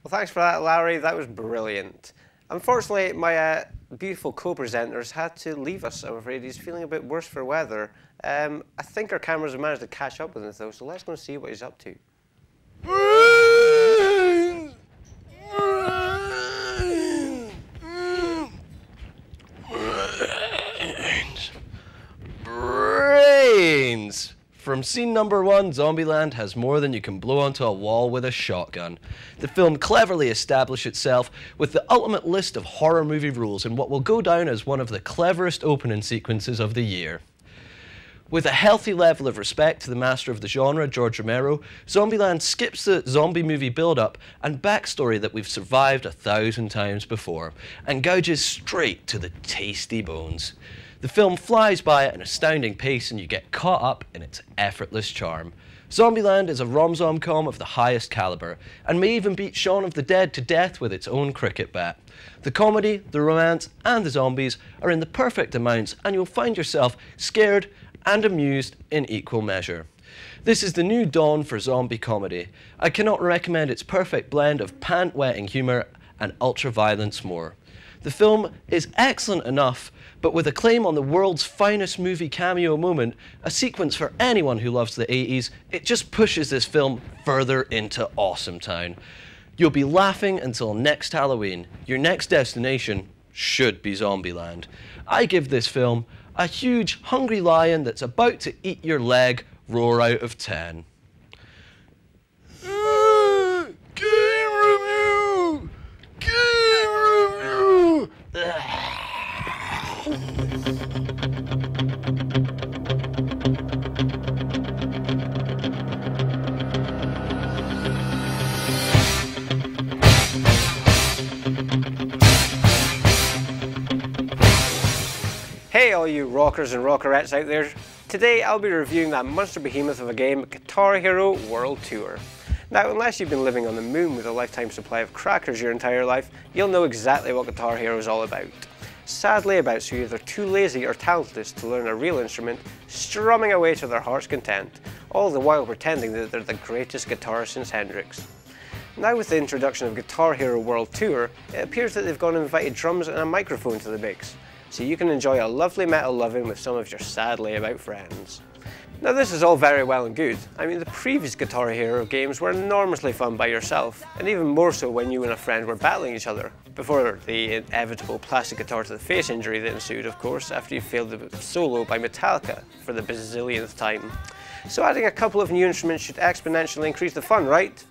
Well, thanks for that, Larry. That was brilliant. Unfortunately, my beautiful co-presenters had to leave us, I'm afraid. He's feeling a bit worse for weather. I think our cameras have managed to catch up with him, though, so let's go and see what he's up to. Brains! From scene number 1, Zombieland has more than you can blow onto a wall with a shotgun. The film cleverly established itself with the ultimate list of horror movie rules in what will go down as one of the cleverest opening sequences of the year. With a healthy level of respect to the master of the genre, George Romero, Zombieland skips the zombie movie build-up and backstory that we've survived 1,000 times before, and gouges straight to the tasty bones. The film flies by at an astounding pace and you get caught up in its effortless charm. Zombieland is a rom-com of the highest caliber, and may even beat Shaun of the Dead to death with its own cricket bat. The comedy, the romance, and the zombies are in the perfect amounts, and you'll find yourself scared and amused in equal measure. This is the new dawn for zombie comedy. I cannot recommend its perfect blend of pant-wetting humour and ultra-violence more. The film is excellent enough, but with a claim on the world's finest movie cameo moment, a sequence for anyone who loves the 80s, it just pushes this film further into Awesome Town. You'll be laughing until next Halloween. Your next destination should be Zombieland. I give this film a huge hungry lion that's about to eat your leg roar out of 10. Game review! Game review! Hey all you rockers and rockerettes out there. Today I'll be reviewing that monster behemoth of a game, Guitar Hero World Tour. Now, unless you've been living on the moon with a lifetime supply of crackers your entire life, you'll know exactly what Guitar Hero is all about. Sad layabouts who are either too lazy or talentless to learn a real instrument, strumming away to their heart's content, all the while pretending that they're the greatest guitarist since Hendrix. Now with the introduction of Guitar Hero World Tour, it appears that they've gone and invited drums and a microphone to the mix, so you can enjoy a lovely metal loving with some of your sad layabout friends. Now this is all very well and good. I mean, the previous Guitar Hero games were enormously fun by yourself, and even more so when you and a friend were battling each other, before the inevitable plastic guitar to the face injury that ensued, of course, after you failed the solo by Metallica for the bazillionth time. So adding a couple of new instruments should exponentially increase the fun, right?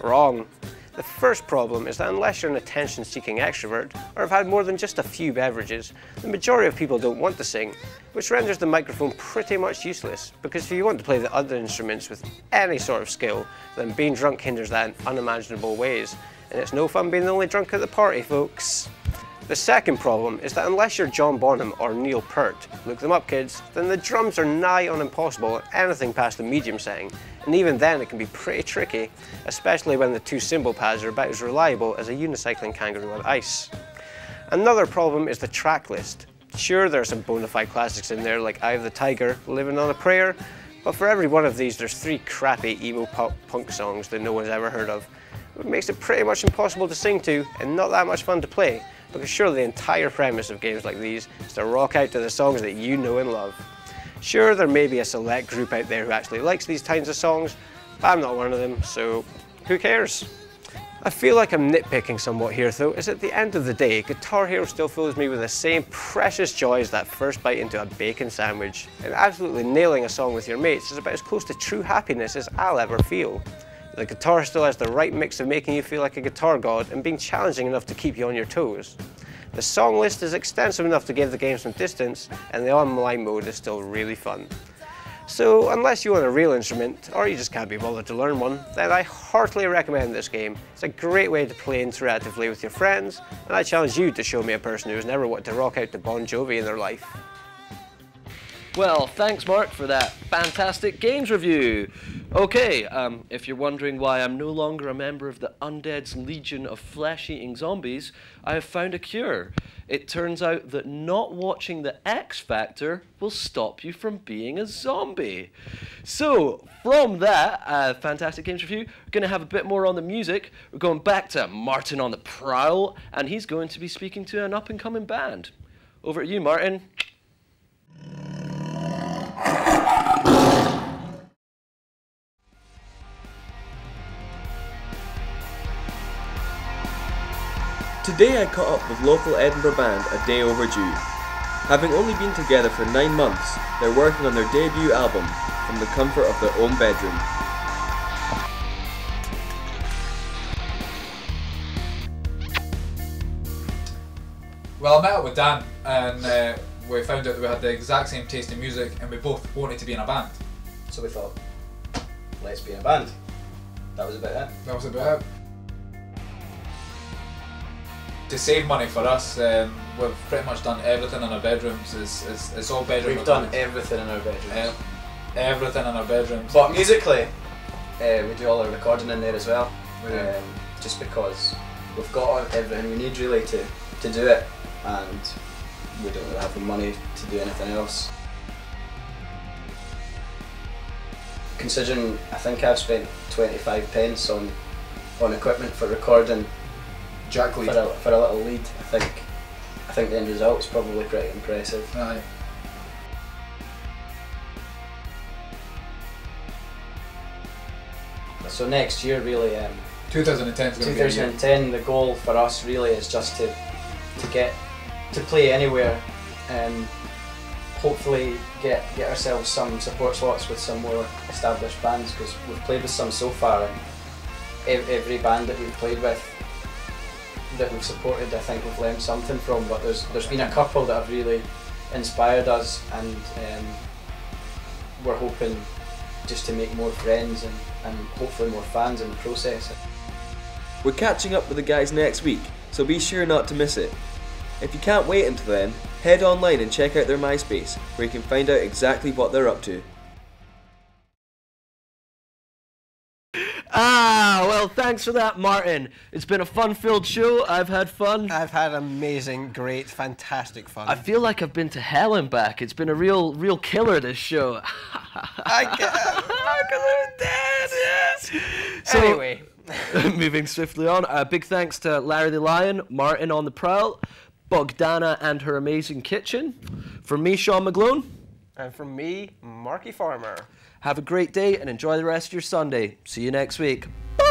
Wrong. The first problem is that unless you're an attention-seeking extrovert, or have had more than just a few beverages, the majority of people don't want to sing, which renders the microphone pretty much useless, because if you want to play the other instruments with any sort of skill, then being drunk hinders that in unimaginable ways, and it's no fun being the only drunk at the party, folks. The second problem is that unless you're John Bonham or Neil Peart, look them up kids, then the drums are nigh on impossible at anything past the medium setting, and even then it can be pretty tricky, especially when the two cymbal pads are about as reliable as a unicycling kangaroo on ice. Another problem is the track list. Sure, there are some bona fide classics in there like Eye of the Tiger, Living on a Prayer, but for every one of these there's 3 crappy emo pop punk songs that no one's ever heard of. It makes it pretty much impossible to sing to and not that much fun to play, because surely the entire premise of games like these is to rock out to the songs that you know and love. Sure, there may be a select group out there who actually likes these kinds of songs, but I'm not one of them, so who cares? I feel like I'm nitpicking somewhat here though, as at the end of the day, Guitar Hero still fills me with the same precious joy as that first bite into a bacon sandwich, and absolutely nailing a song with your mates is about as close to true happiness as I'll ever feel. The guitar still has the right mix of making you feel like a guitar god and being challenging enough to keep you on your toes. The song list is extensive enough to give the game some distance, and the online mode is still really fun. So unless you want a real instrument, or you just can't be bothered to learn one, then I heartily recommend this game. It's a great way to play interactively with your friends, and I challenge you to show me a person who's never wanted to rock out to Bon Jovi in their life. Well, thanks Mark for that fantastic games review. Okay, if you're wondering why I'm no longer a member of the Undead's Legion of Flesh-Eating Zombies, I have found a cure. It turns out that not watching the X Factor will stop you from being a zombie. So, from that fantastic games review, we're going to have a bit more on the music. We're going back to Martin on the prowl, and he's going to be speaking to an up-and-coming band. Over to you, Martin. Today I caught up with local Edinburgh band A Day Overdue. Having only been together for 9 months, they're working on their debut album from the comfort of their own bedroom. Well, I met up with Dan and we found out that we had the exact same taste in music and we both wanted to be in a band. So we thought, let's be in a band. That was about it. That was about it. To save money for us, we've pretty much done everything in our bedrooms. It's all bedroom. We've done everything in our bedrooms. Everything in our bedrooms. But musically, we do all our recording in there as well. Just because we've got everything we need really to do it, and we don't really have the money to do anything else. Considering I think I've spent 25 pence on equipment for recording Jack lead. For a little lead, I think the end result is probably pretty impressive. Aye. So next year really, 2010 is going to be a year. 2010, the goal for us really is just to get to play anywhere and hopefully get ourselves some support slots with some more established bands, because we've played with some so far, and every band that we've played with that we've supported, I think we've learned something from, but there's been a couple that have really inspired us, and we're hoping just to make more friends and hopefully more fans in the process. We're catching up with the guys next week, so be sure not to miss it. If you can't wait until then, head online and check out their MySpace, where you can find out exactly what they're up to. Well, thanks for that, Martin. It's been a fun-filled show. I've had fun. I've had amazing, great, fantastic fun. I feel like I've been to hell and back. It's been a real killer, this show. Because I'm dead, yes. So, anyway. Moving swiftly on, big thanks to Larry the Lion, Martin on the prowl, Bogdana and her amazing kitchen. From me, Sean McGlone. And from me, Marky Farmer. Have a great day and enjoy the rest of your Sunday. See you next week. Bye!